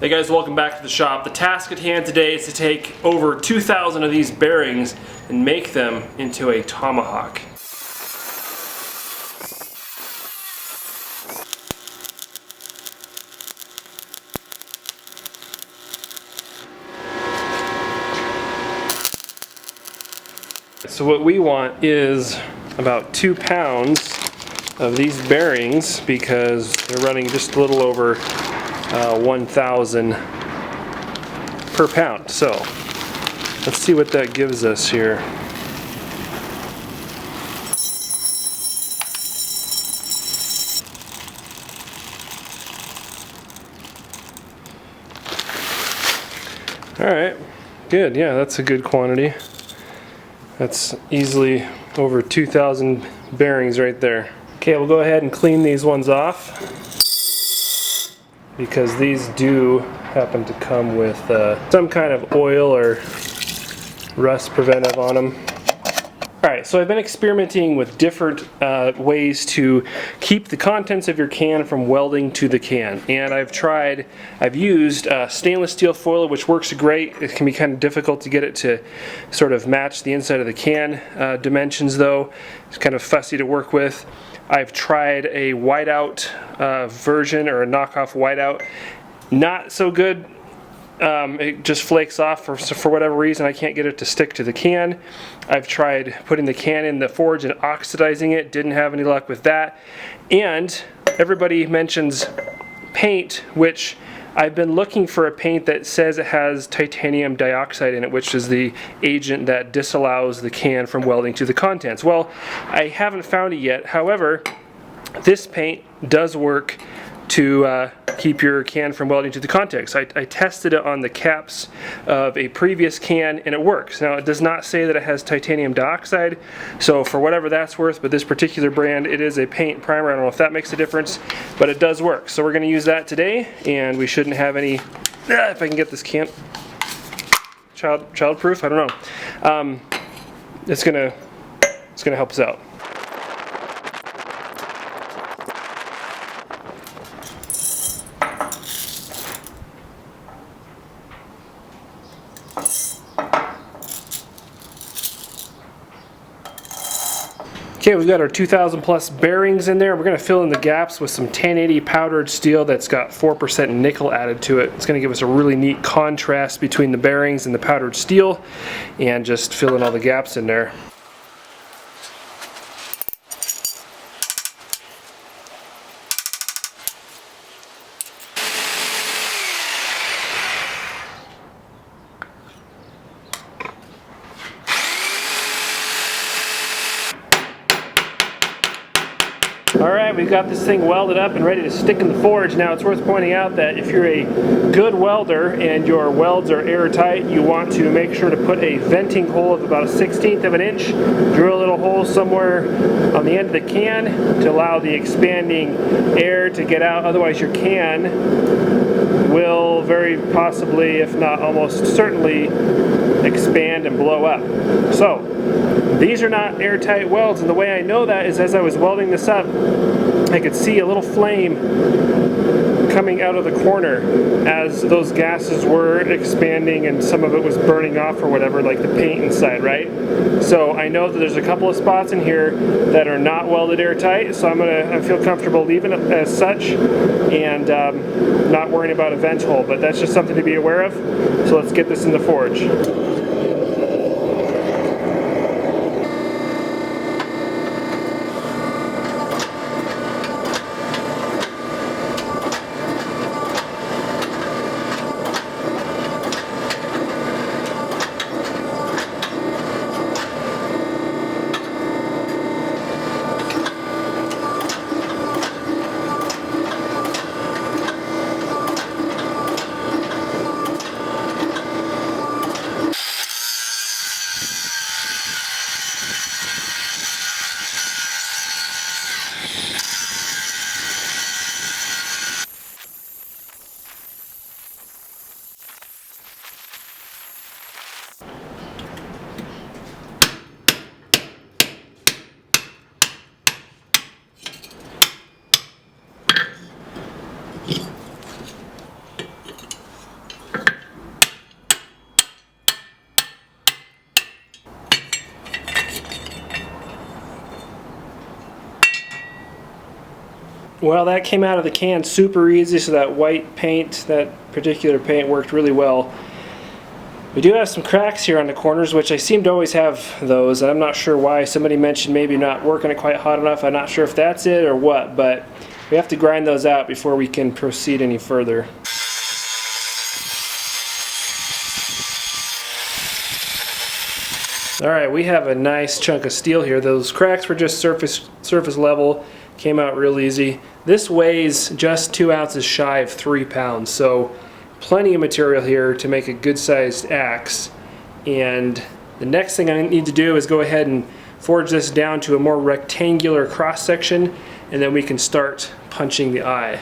Hey guys, welcome back to the shop. The task at hand today is to take over 2,000 of these bearings and make them into a Tomahawk. So what we want is about 2 pounds of these bearings because they're running just a little over 1,000 per pound. So let's see what that gives us here. All right, good. Yeah, that's a good quantity. That's easily over 2,000 bearings right there. Okay, we'll go ahead and clean these ones off, because these do happen to come with some kind of oil or rust preventive on them. Alright, so I've been experimenting with different ways to keep the contents of your can from welding to the can. And I've used stainless steel foil, which works great. It can be kind of difficult to get it to sort of match the inside of the can dimensions though. It's kind of fussy to work with. I've tried a whiteout version, or a knockoff whiteout. Not so good. It just flakes off for whatever reason. I can't get it to stick to the can. I've tried putting the can in the forge and oxidizing it. Didn't have any luck with that. And everybody mentions paint, which I've been looking for a paint that says it has titanium dioxide in it, which is the agent that disallows the can from welding to the contents. Well, I haven't found it yet. However, this paint does work to keep your can from welding to the contents. I tested it on the caps of a previous can and it works. Now it does not say that it has titanium dioxide, so for whatever that's worth, but this particular brand, it is a paint primer. I don't know if that makes a difference, but it does work. So we're going to use that today, and we shouldn't have any, if I can get this can, child-proof, I don't know. It's gonna help us out. Okay, we've got our 2,000 plus bearings in there. We're going to fill in the gaps with some 1080 powdered steel that's got 4% nickel added to it. It's going to give us a really neat contrast between the bearings and the powdered steel, and just fill in all the gaps in there. Alright, we've got this thing welded up and ready to stick in the forge. Now it's worth pointing out that if you're a good welder and your welds are airtight, you want to make sure to put a venting hole of about 1/16 of an inch. Drill a little hole somewhere on the end of the can to allow the expanding air to get out. Otherwise your can will very possibly, if not almost certainly, expand and blow up. So these are not airtight welds, and the way I know that is as I was welding this up, I could see a little flame coming out of the corner as those gases were expanding, and some of it was burning off or whatever, like the paint inside, right? So I know that there's a couple of spots in here that are not welded airtight, so I feel comfortable leaving it as such and not worrying about a vent hole, but that's just something to be aware of. So let's get this in the forge. Well, that came out of the can super easy, so that white paint, that particular paint, worked really well. We do have some cracks here on the corners, which I seem to always have those. I'm not sure why. Somebody mentioned maybe not working it quite hot enough. I'm not sure if that's it or what, but we have to grind those out before we can proceed any further. Alright, we have a nice chunk of steel here. Those cracks were just surface level, came out real easy. This weighs just 2 ounces shy of 3 pounds, so plenty of material here to make a good sized axe. And the next thing I need to do is go ahead and forge this down to a more rectangular cross section, and then we can start punching the eye.